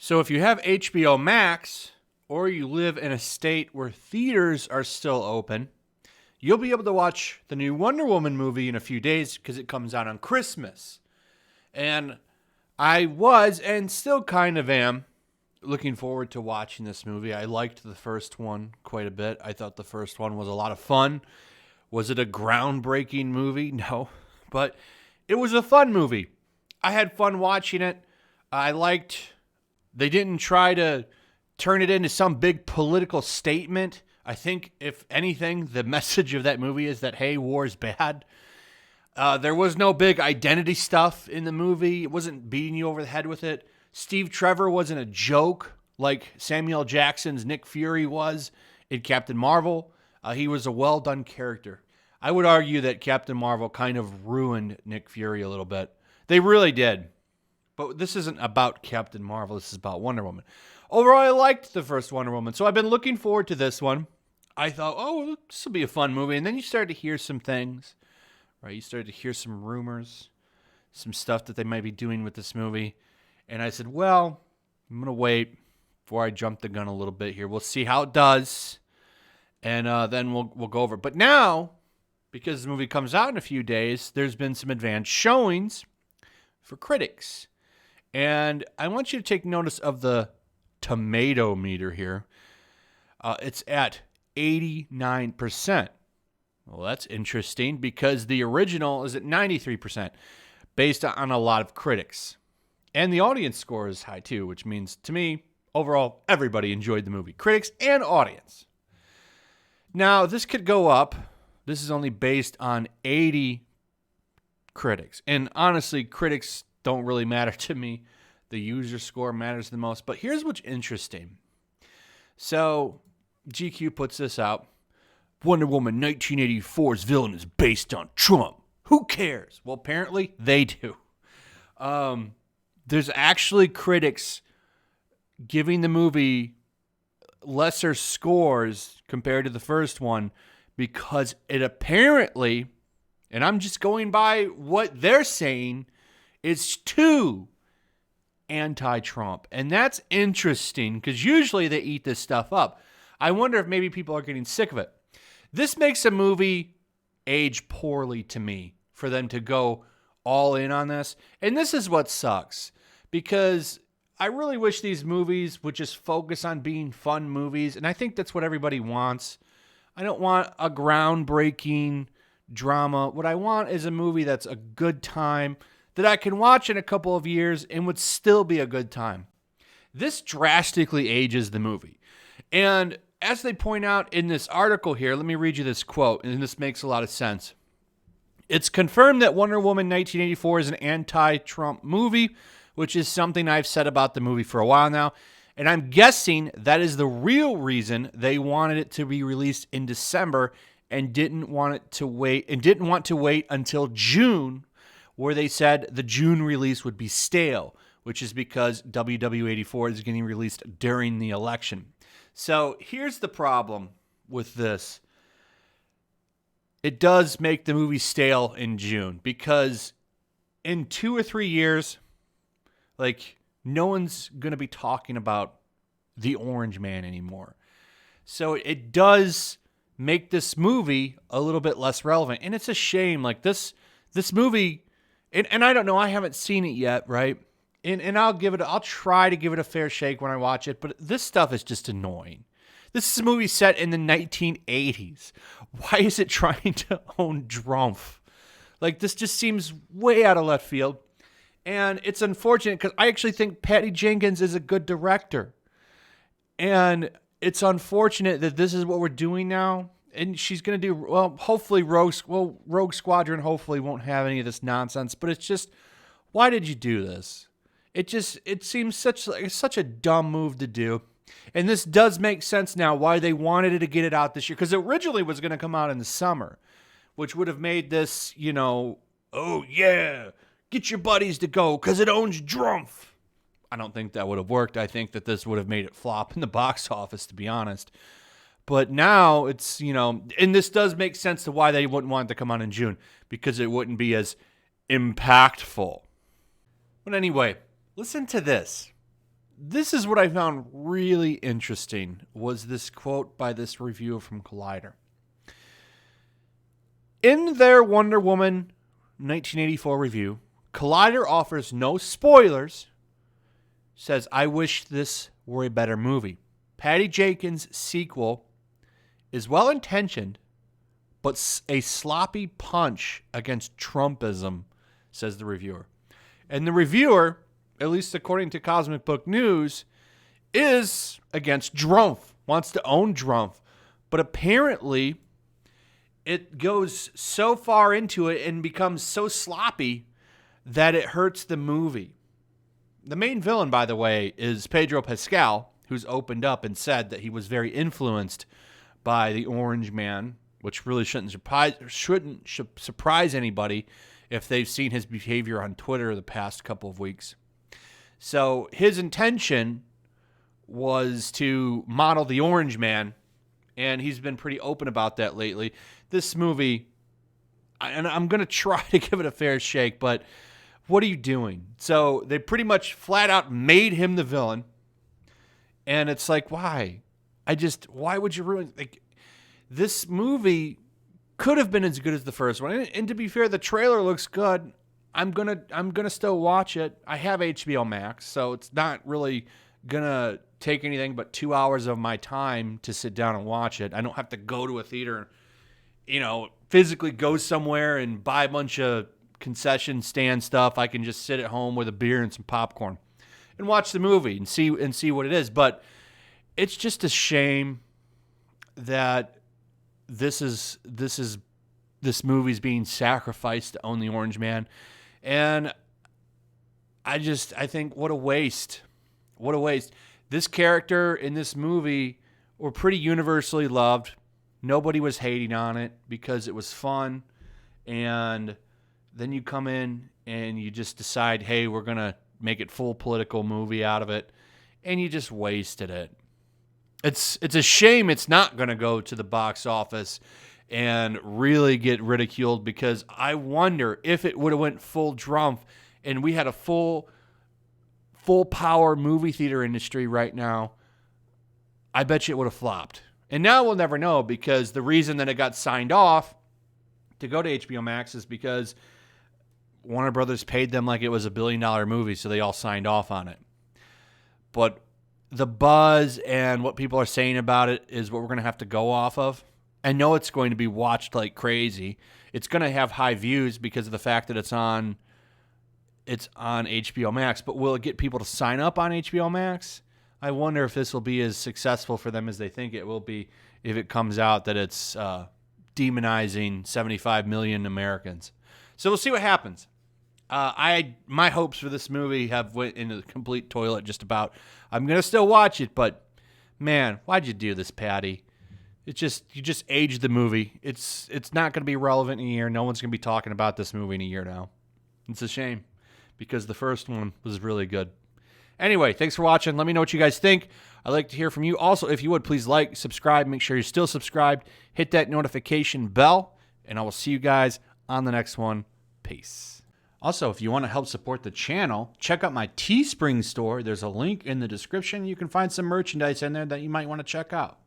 So if you have HBO Max or you live in a state where theaters are still open, you'll be able to watch the new Wonder Woman movie in a few days because it comes out on Christmas. And I was and still kind of am looking forward to watching this movie. I liked the first one quite a bit. I thought the first one was a lot of fun. Was it a groundbreaking movie? No, but it was a fun movie. I had fun watching it. They didn't try to turn it into some big political statement. I think, if anything, the message of that movie is that, hey, war is bad. There was no big identity stuff in the movie. It wasn't beating you over the head with it. Steve Trevor wasn't a joke like Samuel Jackson's Nick Fury was in Captain Marvel. He was a well-done character. I would argue that Captain Marvel kind of ruined Nick Fury a little bit. They really did. But this isn't about Captain Marvel. This is about Wonder Woman. Overall, I liked the first Wonder Woman, so I've been looking forward to this one. I thought, oh, this will be a fun movie. And then you started to hear some things, right? You started to hear some rumors, some stuff that they might be doing with this movie. And I said, well, I'm going to wait before I jump the gun a little bit here. We'll see how it does, and then we'll go over it. But now, because the movie comes out in a few days, there's been some advanced showings for critics. And I want you to take notice of the Tomatometer here. It's at 89%. Well, that's interesting because the original is at 93% based on a lot of critics. And the audience score is high too, which means to me, overall, everybody enjoyed the movie. Critics and audience. Now, this could go up. This is only based on 80 critics. And honestly, critics don't really matter to me. The user score matters the most. But here's what's interesting. So, GQ puts this out. Wonder Woman 1984's villain is based on Trump. Who cares? Well, apparently they do. There's actually critics giving the movie lesser scores compared to the first one because it apparently, and I'm just going by what they're saying, is too anti-Trump. And that's interesting because usually they eat this stuff up. I wonder if maybe people are getting sick of it. This makes a movie age poorly to me for them to go all in on this. And this is what sucks because I really wish these movies would just focus on being fun movies. And I think that's what everybody wants. I don't want a groundbreaking drama. What I want is a movie that's a good time that I can watch in a couple of years and would still be a good time. This drastically ages the movie. And as they point out in this article here, let me read you this quote, and this makes a lot of sense. It's confirmed that Wonder Woman 1984 is an anti-Trump movie, which is something I've said about the movie for a while now. And I'm guessing that is the real reason they wanted it to be released in December and didn't want to wait until June, where they said the June release would be stale, which is because WW84 is getting released during the election. So here's the problem with this. It does make the movie stale in June because in 2 or 3 years, no one's going to be talking about the Orange Man anymore. So it does make this movie a little bit less relevant. And it's a shame. This movie, and I don't know, I haven't seen it yet, right? And I'll try to give it a fair shake when I watch it, but this stuff is just annoying. This is a movie set in the 1980s. Why is it trying to own Drumpf? This just seems way out of left field. And it's unfortunate because I actually think Patty Jenkins is a good director. And it's unfortunate that this is what we're doing now. And she's going to do, well, hopefully Rogue Squadron hopefully won't have any of this nonsense. But it's just, why did you do this? It seems such a dumb move to do. And this does make sense now why they wanted to get it out this year. Because it originally was going to come out in the summer, which would have made this, oh yeah, get your buddies to go because it owns Drumpf. I don't think that would have worked. I think that this would have made it flop in the box office, to be honest. But now it's, and this does make sense to why they wouldn't want it to come out in June, because it wouldn't be as impactful. But anyway, listen to this. this is what I found really interesting, was this quote by this reviewer from Collider. In their Wonder Woman 1984 review, Collider offers no spoilers, says, I wish this were a better movie. Patty Jenkins' sequel is well-intentioned, but a sloppy punch against Trumpism, says the reviewer. And the reviewer, at least according to Cosmic Book News, is against Drumpf, wants to own Drumpf. But apparently, it goes so far into it and becomes so sloppy that it hurts the movie. The main villain, by the way, is Pedro Pascal, who's opened up and said that he was very influenced by the Orange Man, which really shouldn't surprise anybody if they've seen his behavior on Twitter the past couple of weeks. So his intention was to model the Orange Man, and he's been pretty open about that lately. This movie, and I'm going to try to give it a fair shake, but what are you doing? So they pretty much flat out made him the villain, and it's like, why? Why would you ruin? Like, this movie could have been as good as the first one. And to be fair, the trailer looks good. I'm gonna still watch it. I have HBO Max, so it's not really gonna take anything but 2 hours of my time to sit down and watch it. I don't have to go to a theater, physically go somewhere and buy a bunch of concession stand stuff. I can just sit at home with a beer and some popcorn and watch the movie and see what it is. But it's just a shame that this movie's being sacrificed to own the Orange Man. And I think what a waste. What a waste. This character in this movie were pretty universally loved. Nobody was hating on it because it was fun. And then you come in and you just decide, hey, we're going to make it full political movie out of it. And you just wasted it. It's a shame it's not going to go to the box office and really get ridiculed, because I wonder if it would have went full Drumpf and we had a full power movie theater industry right now, I bet you it would have flopped. And now we'll never know, because the reason that it got signed off to go to HBO Max is because Warner Brothers paid them like it was $1 billion movie, so they all signed off on it. But the buzz and what people are saying about it is what we're going to have to go off of. I know it's going to be watched like crazy. It's going to have high views because of the fact that it's on HBO Max. But will it get people to sign up on HBO Max? I wonder if this will be as successful for them as they think it will be if it comes out that it's demonizing 75 million Americans. So we'll see what happens. My hopes for this movie have went into the complete toilet just about. I'm going to still watch it, but man, why'd you do this, Patty? You just aged the movie. It's not going to be relevant in a year. No one's going to be talking about this movie in a year now. It's a shame, because the first one was really good. Anyway, thanks for watching. Let me know what you guys think. I'd like to hear from you. Also, if you would, please like, subscribe. Make sure you're still subscribed. Hit that notification bell, and I will see you guys on the next one. Peace. Also, if you want to help support the channel, check out my Teespring store. There's a link in the description. You can find some merchandise in there that you might want to check out.